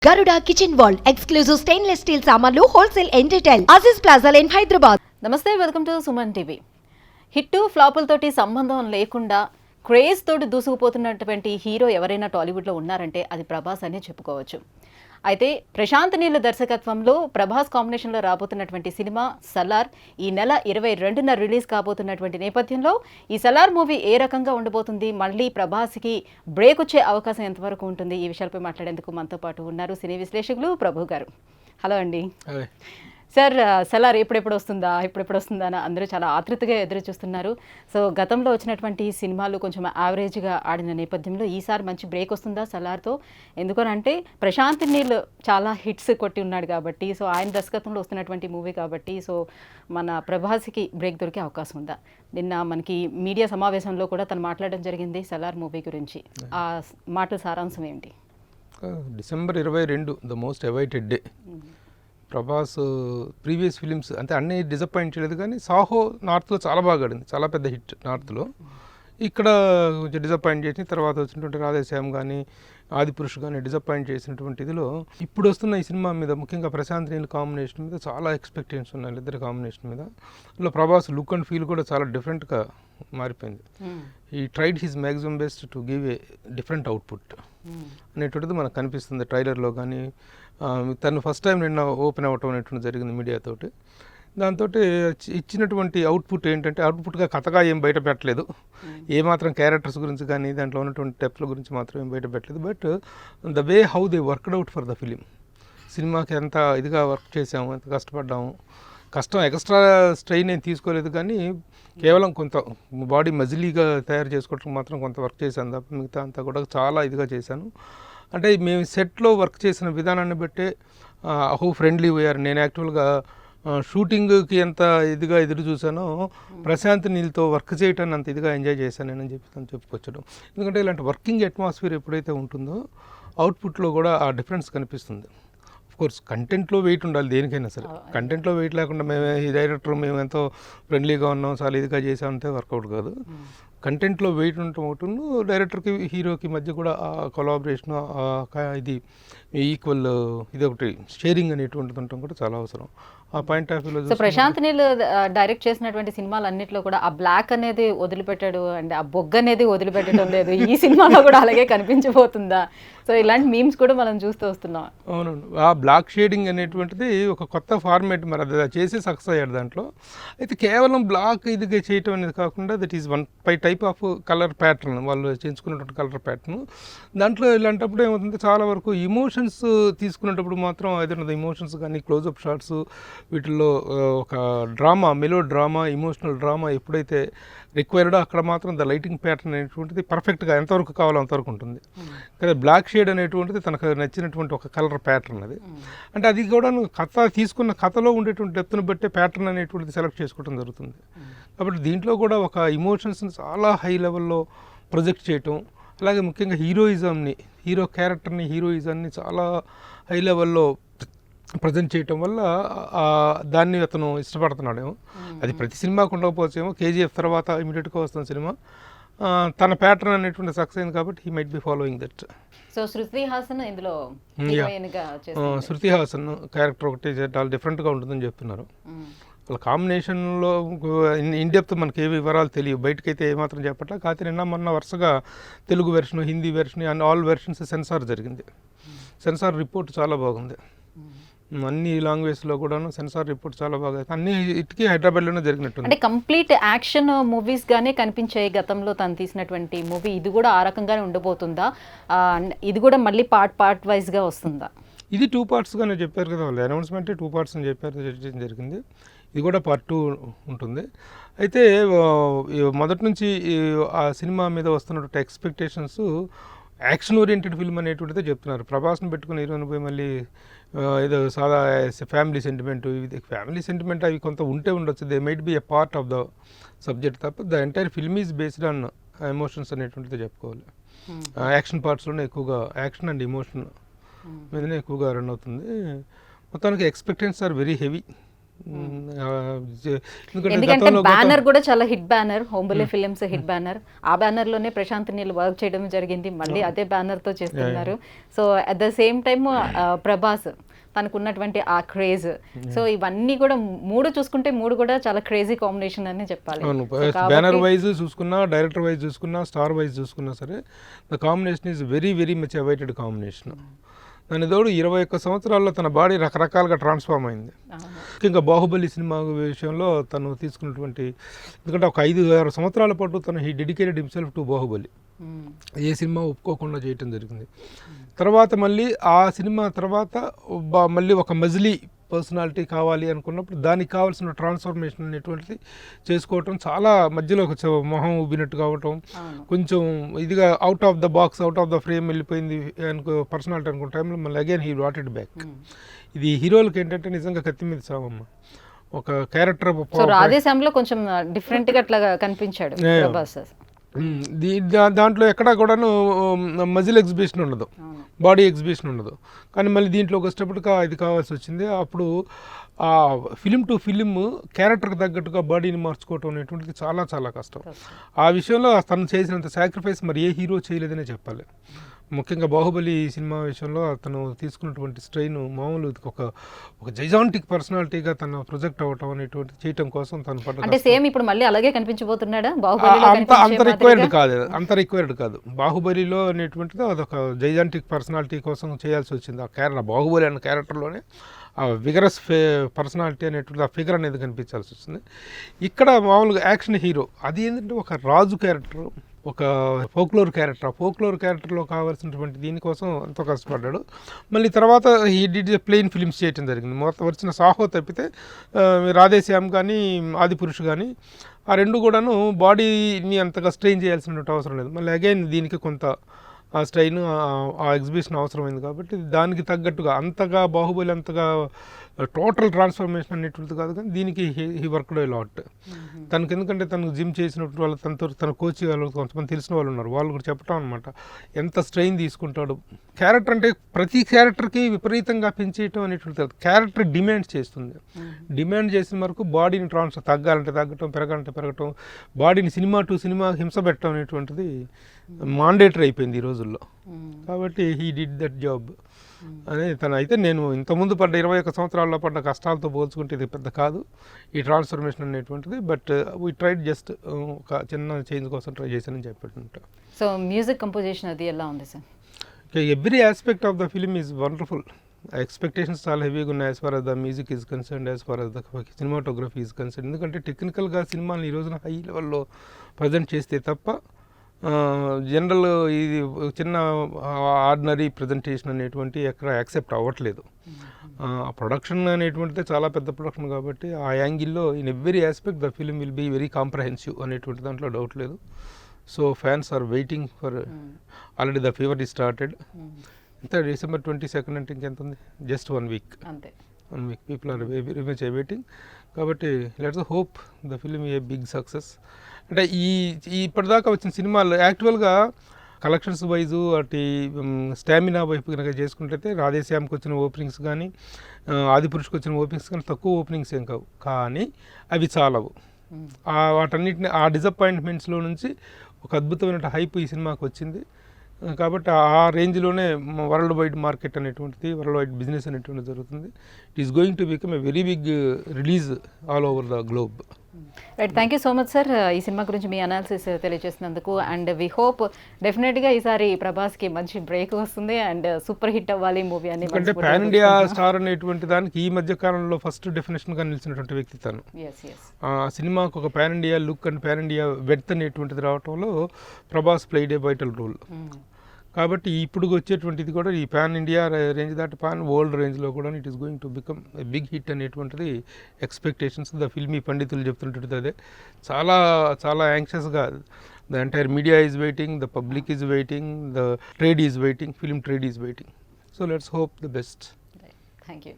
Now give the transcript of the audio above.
Garuda Kitchen World exclusive stainless steel సామాన్లు wholesale and retail Aziz plaza in Hyderabad. నమస్తే, welcome to Suman TV. Hit ఫ్లాపులతోటి సంబంధం లేకుండా క్రేజ్ తోటి దూసుకుపోతున్నటువంటి హీరో ఎవరైనా టాలీవుడ్లో ఉన్నారంటే అది ప్రభాస్ అనే చెప్పుకోవచ్చు. అయితే ప్రశాంత్ నీల్ దర్శకత్వంలో ప్రభాస్ కాంబినేషన్లో రాబోతున్నటువంటి సినిమా సలార్ ఈ నెల 22న రిలీజ్ కాబోతున్నటువంటి నేపథ్యంలో ఈ సలార్ మూవీ ఏ రకంగా ఉండబోతుంది, మళ్ళీ ప్రభాస్కి బ్రేక్ వచ్చే అవకాశం ఎంతవరకు ఉంటుంది, ఈ విషయాలపై మాట్లాడేందుకు మనతో పాటు ఉన్నారు సినీ విశ్లేషకులు ప్రభు గారు. హలో అండి. సార్, సలార్ ఎప్పుడెప్పుడు వస్తుందా అని అందరూ చాలా ఆతృతగా ఎదురు చూస్తున్నారు. సో గతంలో వచ్చినటువంటి సినిమాలు కొంచెం యావరేజ్గా ఆడిన నేపథ్యంలో ఈసారి మంచి బ్రేక్ వస్తుందా సలార్తో? ఎందుకనంటే ప్రశాంత్ నీల్ చాలా హిట్స్ కొట్టి ఉన్నాడు కాబట్టి, సో ఆయన దర్శకత్వంలో వస్తున్నటువంటి మూవీ కాబట్టి, సో మన ప్రభాస్కి బ్రేక్ దొరికే అవకాశం ఉందా? నిన్న మనకి మీడియా సమావేశంలో కూడా తను మాట్లాడడం జరిగింది సలార్ మూవీ గురించి. ఆ మాటల సారాంశం ఏంటి? December 22 the most awaited day. Prabhas previous films అంటే అన్నీ డిసప్పాయింట్ చేయలేదు, కానీ సాహో నార్త్లో చాలా బాగా ఆడింది, చాలా పెద్ద హిట్ నార్త్లో. ఇక్కడ కొంచెం డిసప్పాయింట్ చేసి తర్వాత వచ్చినటువంటి రాధేశ్యామ్ కానీ ఆదిపురుష్ కానీ డిసప్పాయింట్ చేసినటువంటి ఇదిలో ఇప్పుడు వస్తున్న ఈ సినిమా మీద ముఖ్యంగా ప్రశాంత్ నీల్ కాంబినేషన్ మీద చాలా ఎక్స్పెక్టేషన్స్ ఉన్నాయి ఇద్దరి కాంబినేషన్ మీద. అందులో ప్రభాస్ లుక్ అండ్ ఫీల్ కూడా చాలా డిఫరెంట్గా మారిపోయింది. ఈ tried his maximum best to give a different output అనేటువంటిది మనకు కనిపిస్తుంది ట్రైలర్లో కానీ. తను ఫస్ట్ టైం నిన్న ఓపెన్ అవ్వటం అనేటువంటి జరిగింది మీడియాతోటి. దాంతో ఇచ్చినటువంటి అవుట్పుట్ ఏంటంటే, అవుట్పుట్గా కథగా ఏం బయట పెట్టలేదు, ఏమాత్రం క్యారెక్టర్స్ గురించి కానీ దాంట్లో ఉన్నటువంటి డెప్త్ల గురించి మాత్రం ఏం బయట పెట్టలేదు. But the way how they worked out for the film, సినిమాకి ఎంత ఇదిగా వర్క్ చేసాము, ఎంత కష్టపడ్డాము, కష్టం ఎక్స్ట్రా స్ట్రెయిన్ ఏం తీసుకోలేదు, కానీ కేవలం కొంత బాడీ మజిలీగా తయారు చేసుకోవడానికి మాత్రం కొంత వర్క్ చేశాను తప్ప మిగతా అంతా కూడా చాలా ఇదిగా చేశాను. అంటే మేము సెట్లో వర్క్ చేసిన విధానాన్ని బట్టే హౌ ఫ్రెండ్లీ పోయారు. నేను యాక్చువల్గా షూటింగ్కి ఎంత ఇదిగా ఎదురు చూసానో ప్రశాంత్ నీల్తో వర్క్ చేయటాన్ని అంత ఇదిగా ఎంజాయ్ చేశాను నేను అని చెప్పి చెప్పుకొచ్చడం. ఎందుకంటే ఇలాంటి వర్కింగ్ అట్మాస్ఫియర్ ఎప్పుడైతే ఉంటుందో అవుట్పుట్లో కూడా ఆ డిఫరెన్స్ కనిపిస్తుంది. కోర్స్ కంటెంట్లో వెయిట్ ఉండాలి దేనికైనా సరే. కంటెంట్లో వెయిట్ లేకుండా మేమే ఈ డైరెక్టర్ మేము ఎంతో ఫ్రెండ్లీగా ఉన్నాం చాలా ఇదిగా చేసామంటే వర్కౌట్ కాదు. కంటెంట్లో వెయిట్ ఉండటం ఒకటి, డైరెక్టర్కి హీరోకి మధ్య కూడా ఆ కొలాబరేషన్ ఇది ఈక్వల్ ఇది ఒకటి షేరింగ్ అనేటువంటిది ఉండటం కూడా చాలా అవసరం. ఆ పాయింట్ ఆఫ్ వ్యూలో సో ప్రశాంత్ నీల్ డైరెక్ట్ చేసినటువంటి సినిమాలు అన్నింటిలో కూడా ఆ బ్లాక్ అనేది వదిలిపెట్టాడు అండ్ ఆ బొగ్గ అనేది వదిలిపెట్టడం లేదు. ఈ సినిమాలో కూడా అలాగే కనిపించబోతుందా? సో ఇలాంటి మీమ్స్ కూడా మనం చూస్తూ వస్తున్నాం. అవునవును, ఆ బ్లాక్ షేడింగ్ అనేటువంటిది ఒక కొత్త ఫార్మేట్, మరి అది చేసి సక్సెస్ అయ్యాడు దాంట్లో. అయితే కేవలం బ్లాక్ ఇదిగా చేయటం అనేది కాకుండా that is one type of colour pattern, వాళ్ళు చేయించుకున్నటువంటి కలర్ ప్యాటర్న్. దాంట్లో ఇలాంటప్పుడు ఏమవుతుంది, చాలా వరకు ఇమోషన్స్ తీసుకునేటప్పుడు మాత్రం ఏదైనా ఇమోషన్స్ కానీ క్లోజప్ షాట్స్ వీటిల్లో ఒక drama, melodrama, emotional drama ఎప్పుడైతే రిక్వైర్డో అక్కడ మాత్రం ద లైటింగ్ ప్యాటర్న్ అనేటువంటిది పర్ఫెక్ట్గా ఎంతవరకు కావాలో అంతవరకు ఉంటుంది. కానీ బ్లాక్ షేడ్ అనేటువంటిది తనకు నచ్చినటువంటి ఒక కలర్ ప్యాటర్న్ అది. అంటే అది కూడా కథ తీసుకున్న కథలో ఉండేటువంటి డెప్త్ని బట్టే ప్యాటర్న్ అనేటువంటిది సెలెక్ట్ చేసుకోవడం జరుగుతుంది. కాబట్టి దీంట్లో కూడా ఒక ఇమోషన్స్ని చాలా హై లెవెల్లో ప్రొజెక్ట్ చేయటం, అలాగే ముఖ్యంగా హీరోయిజంని, హీరో క్యారెక్టర్ని, హీరోయిజంని చాలా హై లెవెల్లో ప్రజెంట్ చేయటం వల్ల దాన్ని అతను ఇష్టపడుతున్నాడేమో. అది ప్రతి సినిమాకు ఉండకపోవచ్చేమో, కేజీఎఫ్ తర్వాత ఇమీడియట్గా వస్తున్న సినిమా తన ప్యాటర్న్ అనేటువంటి సక్సెస్ అయింది కాబట్టి he might be following that. So Shruti Haasan ఇందులో శృతి హాసన్ క్యారెక్టర్ ఒకటి చాలా డిఫరెంట్గా ఉంటుందని చెప్తున్నారు. వాళ్ళ కాంబినేషన్లో ఇన్ డెప్త్ మనకి ఏ వివరాలు తెలియవు, బయటకైతే ఏమాత్రం చెప్పట్లా. కాకపోతే నిన్న మొన్న వరుసగా Telugu version, Hindi version and all versions censor జరిగింది. సెన్సార్ రిపోర్ట్ చాలా బాగుంది. అన్ని లాంగ్వేజ్లో కూడాను సెన్సార్ రిపోర్ట్ చాలా బాగా, అన్ని ఇటుకి హైదరాబాద్లోనే జరిగినట్టు. అంటే కంప్లీట్ యాక్షన్ మూవీస్ గానే కనిపించాయి గతంలో తను తీసినటువంటి మూవీ. ఇది కూడా ఆ రకంగానే ఉండబోతుందా? ఇది కూడా మళ్ళీ పార్ట్ వైజ్గా వస్తుందా? ఇది 2 పార్ట్స్గానే చెప్పారు కదా వాళ్ళు, అనౌన్స్మెంటే 2 పార్ట్స్ అని చెప్పారు, జరిగింది. ఇది కూడా పార్ట్ 2 ఉంటుంది. అయితే మొదటి నుంచి ఆ సినిమా మీద వస్తున్నటువంటి ఎక్స్పెక్టేషన్స్ యాక్షన్ ఓరియంటెడ్ ఫిల్మ్ అనేటువంటిదే చెప్తున్నారు. ప్రభాస్ని పెట్టుకుని హీరోని పోయి మళ్ళీ ఏదో సాదా ఫ్యామిలీ సెంటిమెంట్, ఇది ఫ్యామిలీ సెంటిమెంట్ అవి కొంత ఉంటే ఉండొచ్చు, they might be a part of the subject తప్ప the entire film is based on emotions అనేటువంటిది చెప్పుకోవాలి. యాక్షన్ పార్ట్స్లోనే ఎక్కువగా యాక్షన్ అండ్ ఎమోషన్ మీదనే ఎక్కువగా రన్ అవుతుంది. మొత్తానికి ఎక్స్పెక్టేషన్స్ ఆర్ వెరీ హెవీ ఎందుకంటే బ్యానర్ కూడా చాలా hit banner, Hombale films hit banner. ఆ బ్యానర్ లోనే ప్రశాంత్ నీల్ వర్క్ చేయడం జరిగింది, మళ్ళీ అదే బ్యానర్ తో చేస్తున్నారు. So at the same time Prabhas తనకు ఉన్నటువంటి ఆ క్రేజ్, సో ఇవన్నీ కూడా మూడు చూసుకుంటే మూడు కూడా చాలా క్రేజీ కాంబినేషన్ అని చెప్పాలి. బ్యానర్ వైజ్ చూసుకున్నా, డైరెక్టర్ వైజ్ చూసుకున్నా, స్టార్ వైజ్ చూసుకున్నా సరే the combination is very very much awaited combination. దాని తోడు 21 సంవత్సరాల్లో తన బాడీ రకరకాలుగా ట్రాన్స్ఫార్మ్ అయింది. ముఖ్యంగా బాహుబలి సినిమా విషయంలో తను తీసుకున్నటువంటి, ఎందుకంటే ఒక 5-6 సంవత్సరాల పాటు తను he dedicated himself to Baahubali. ఏ సినిమా ఒప్పుకోకుండా చేయటం జరిగింది. తర్వాత మళ్ళీ ఆ సినిమా తర్వాత మళ్ళీ ఒక మజిలీ పర్సనాలిటీ కావాలి అనుకున్నప్పుడు దానికి కావాల్సిన ట్రాన్స్ఫర్మేషన్ అనేటువంటిది చేసుకోవటం, చాలా మధ్యలో ఒక మొహం ఉబ్బినట్టు కావటం, కొంచెం ఇదిగా out of the box, out of the frame వెళ్ళిపోయింది అనుకో పర్సనాలిటీ అనుకున్న టైంలో మళ్ళీ again he brought it back. ఇది హీరోలకి ఏంటంటే నిజంగా కత్తి మీద సావమ్మ. ఒక క్యారెక్టర్ రాధేశ్యామ్లో కొంచెం డిఫరెంట్గా అట్లా కనిపించాడు ప్రభాస్. దాంట్లో ఎక్కడా కూడాను మజిల్ ఎగ్జిబిషన్ ఉండదు, బాడీ ఎగ్జిబిషన్ ఉండదు. కానీ మళ్ళీ దీంట్లోకి వచ్చేటప్పటికి ఇది కావాల్సి వచ్చింది. అప్పుడు ఆ ఫిలిం టు ఫిలిం క్యారెక్టర్కి తగ్గట్టుగా బాడీని మార్చుకోవటం అనేటువంటిది చాలా చాలా కష్టం. ఆ విషయంలో తను చేసినంత సాక్రిఫైస్ మరి ఏ హీరో చేయలేదనే చెప్పాలి. ముఖ్యంగా బాహుబలి సినిమా విషయంలో అతను తీసుకున్నటువంటి స్ట్రెయిన్ మామూలు ఒక జైజాంటిక్ పర్సనాలిటీగా తను ప్రొజెక్ట్ అవ్వటం అనేటువంటి చేయటం కోసం తను పడ్డ, అంటే సేమ్ ఇప్పుడు మళ్ళీ అలాగే కనిపించబోతున్నాడా? అంత రిక్వైర్డ్ కాదు. బాహుబలిలో అనేటువంటిది అదొక జైజాంటిక్ పర్సనాలిటీ కోసం చేయాల్సి వచ్చింది. ఆ బాహుబలి అనే క్యారెక్టర్లోనే ఆ విగరస్ పర్సనాలిటీ అనేటువంటి ఆ ఫిగర్ అనేది కనిపించాల్సి వస్తుంది. ఇక్కడ మామూలుగా యాక్షన్ హీరో, అది ఏంటంటే ఒక రాజు క్యారెక్టర్, ఒక ఫోక్లోర్ క్యారెక్టర్. ఆ ఫోక్లోర్ క్యారెక్టర్లో కావాల్సినటువంటి దీనికోసం ఎంతో కష్టపడ్డాడు. మళ్ళీ తర్వాత ఈ డిడ్ ప్లెయిన్ ఫిలిమ్స్ చేయటం జరిగింది. మొత్తం వచ్చిన సాహో తప్పితే రాధేశ్యామ్ కానీ ఆదిపురుష్ కానీ ఆ రెండు కూడాను బాడీని అంతగా స్ట్రెయిన్ చేయాల్సినటువంటి అవసరం లేదు. మళ్ళీ అగైన్ దీనికి కొంత ఆ స్ట్రెయిన్, ఆ ఎగ్జిబిషన్ అవసరమైంది కాబట్టి దానికి తగ్గట్టుగా అంతగా బాహుబలి అంతగా టోటల్ ట్రాన్స్ఫర్మేషన్ అనేటువంటిది కాదు, కానీ దీనికి హీ వర్క్డ్ ఏ లాట్. తనకు ఎందుకంటే తనకు జిమ్ చేసినప్పుడు వాళ్ళు తన కోచ్ వాళ్ళు కొంతమంది తెలిసిన వాళ్ళు ఉన్నారు, వాళ్ళు కూడా చెప్పటం అనమాట ఎంత స్ట్రెయిన్ తీసుకుంటాడు. క్యారెక్టర్ అంటే ప్రతి క్యారెక్టర్కి విపరీతంగా పెంచేయటం అనేటువంటిది క్యారెక్టర్ డిమాండ్ చేస్తుంది. డిమాండ్ చేసిన వరకు బాడీని ట్రాన్స్ఫర్ తగ్గాలంటే తగ్గటం, పెరగాలంటే పెరగటం, బాడీని సినిమా టు సినిమా హింస పెట్టడం అనేటువంటిది మాండేటరీ అయిపోయింది ఈ రోజుల్లో. కాబట్టి హీ డిడ్ దట్ జాబ్ అని తను. అయితే నేను ఇంతకుముందు పడ్డ 21 సంవత్సరాల్లో పడ్డ కష్టాలతో పోల్చుకుంటే ఇది పెద్ద కాదు ఈ ట్రాన్స్ఫర్మేషన్ అనేటువంటిది. బట్ వీ ట్రైడ్ జస్ట్ ఒక చిన్న చేంజ్ కోసం ట్రై చేశానని చెప్పేటంట. సో మ్యూజిక్ కంపోజిషన్ అది ఎలా ఉంది sir? Every aspect of the film is wonderful. Expectations చాలా హెవీగా ఉన్నాయి as far as the music is concerned, as far as the cinematography is concerned. ఎందుకంటే టెక్నికల్గా సినిమాని ఈ రోజున హై లెవెల్లో ప్రజెంట్ చేస్తే తప్ప జనరల్ ఇది చిన్న ఆర్డినరీ ప్రజెంటేషన్ అనేటువంటి ఎక్కడ యాక్సెప్ట్ అవ్వట్లేదు. ప్రొడక్షన్ అనేటువంటిది చాలా పెద్ద ప్రొడక్షన్ కాబట్టి ఆ యాంగిల్లో in every aspect the film will be very comprehensive అనేటువంటి దాంట్లో డౌట్ లేదు. So fans are waiting for, already the fever is started. ఎంత December 22 అంటే ఇంకెంత ఉంది, just 1 week. 1 week people are very much waiting. కాబట్టి let's hope the film a big success. అంటే ఇప్పటిదాకా వచ్చిన సినిమాలు యాక్చువల్గా కలెక్షన్స్ వైజు అటు స్టామినా వైపు కనుక చేసుకుంటే రాధేశ్యామ్కి వచ్చిన ఓపెనింగ్స్ కానీ ఆదిపురుషుకి వచ్చిన ఓపెనింగ్స్ కానీ తక్కువ ఓపెనింగ్స్ ఏం కావు, కానీ అవి చాలవు. వాటన్నిటిని ఆ డిసప్పాయింట్మెంట్స్లో నుంచి ఒక అద్భుతమైన హైప్ ఈ సినిమాకి వచ్చింది. కాబట్టి ఆ రేంజ్లోనే వరల్డ్ వైడ్ మార్కెట్ అనేటువంటిది, వరల్డ్ వైడ్ బిజినెస్ అనేటువంటిది జరుగుతుంది. It is going to become a very big release all over the globe. Right, thank you so much sir ఈ సినిమా గురించి మీ అనాలిసిస్ తెలియజేసినందుకు. అండ్ వి హోప్ డెఫినెట్గా ఈసారి ప్రభాస్కి మంచి బ్రేక్ వస్తుంది అండ్ సూపర్ హిట్ అవ్వాలి మూవీ అని. అంటే పాన్ ఇండియా స్టార్ అనేటువంటి దానికి ఈ మధ్య కాలంలో ఫస్ట్ డెఫినేషన్గా నిలిచినటువంటి వ్యక్తి తను. సినిమాకు ఒక pan India look and pan India width అనేటువంటిది రావడంలో Prabhas played a vital role. కాబట్టి ఇప్పుడు వచ్చేటువంటిది కూడా ఈ పాన్ ఇండియా రేంజ్ దాటి పాన్ వరల్డ్ రేంజ్లో కూడా it is going to become a big hit అనేటువంటిది ఎక్స్పెక్టేషన్స్. ద ఫిల్మీ పండితులు చెప్తుంటుంది అదే. చాలా చాలా యాంగ్షియస్గా the entire media is waiting, the public is waiting, the trade is waiting, film trade is waiting. So let's hope the best. Thank you.